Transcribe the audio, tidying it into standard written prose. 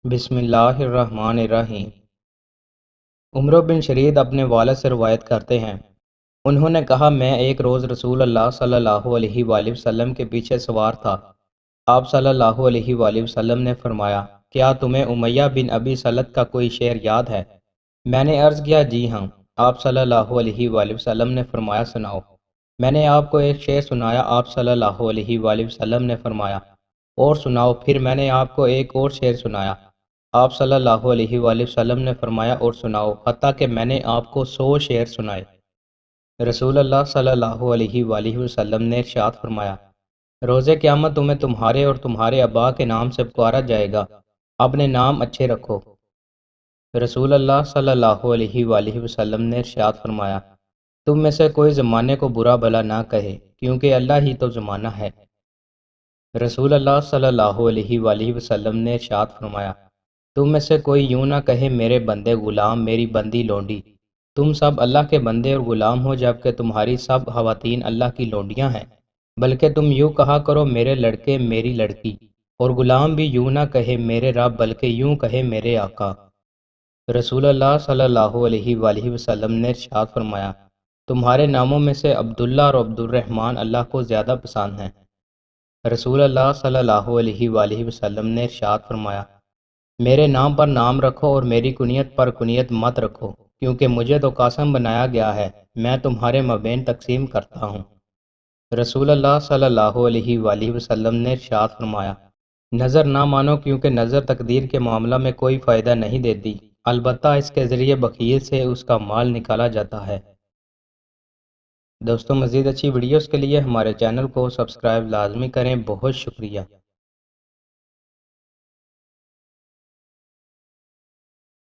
بسم اللہ الرحمن الرحیم۔ عمر بن شرید اپنے والد سے روایت کرتے ہیں، انہوں نے کہا میں ایک روز رسول اللہ صلی اللہ علیہ وآلہ وسلم کے پیچھے سوار تھا۔ آپ صلی اللہ علیہ وآلہ وسلم نے فرمایا، کیا تمہیں امیہ بن ابی سلت کا کوئی شعر یاد ہے؟ میں نے عرض کیا جی ہاں۔ آپ صلی اللہ علیہ وآلہ وسلم نے فرمایا سناؤ۔ میں نے آپ کو ایک شعر سنایا، آپ صلی اللہ علیہ وآلہ وسلم نے فرمایا اور سناؤ۔ پھر میں نے آپ کو ایک اور شعر سنایا، آپ صلی اللہ علیہ وآلہ وسلم نے فرمایا اور سناؤ، حتیٰ کہ میں نے آپ کو 100 شعر سنائے۔ رسول اللہ صلی اللہ علیہ وآلہ وسلم نے ارشاد فرمایا، روز قیامت تمہیں تمہارے اور تمہارے آبا کے نام سے پکارا جائے گا، اپنے نام اچھے رکھو۔ رسول اللہ صلی اللہ علیہ وآلہ وسلم نے ارشاد فرمایا، تم میں سے کوئی زمانے کو برا بھلا نہ کہے، کیونکہ اللہ ہی تو زمانہ ہے۔ رسول اللہ صلی اللہ علیہ وآلہ وسلم نے ارشاد فرمایا، تم میں سے کوئی یوں نہ کہے میرے بندے غلام، میری بندی لونڈی۔ تم سب اللہ کے بندے اور غلام ہو، جبکہ تمہاری سب خواتین اللہ کی لونڈیاں ہیں، بلکہ تم یوں کہا کرو میرے لڑکے میری لڑکی، اور غلام بھی یوں نہ کہے میرے رب، بلکہ یوں کہے میرے آقا۔ رسول اللہ صلی اللہ علیہ وآلہ وسلم نے ارشاد فرمایا، تمہارے ناموں میں سے عبداللہ اور عبد الرحمن اللہ کو زیادہ پسند ہیں۔ رسول اللہ صلی اللہ علیہ وآلہ وسلم نے ارشاد فرمایا، میرے نام پر نام رکھو اور میری کنیت پر کنیت مت رکھو، کیونکہ مجھے تو قاسم بنایا گیا ہے، میں تمہارے مابین تقسیم کرتا ہوں۔ رسول اللہ صلی اللہ علیہ وآلہ وسلم نے ارشاد فرمایا، نظر نہ مانو، کیونکہ نظر تقدیر کے معاملہ میں کوئی فائدہ نہیں دیتی، البتہ اس کے ذریعے بخیل سے اس کا مال نکالا جاتا ہے۔ دوستوں، مزید اچھی ویڈیوز کے لیے ہمارے چینل کو سبسکرائب لازمی کریں۔ بہت شکریہ۔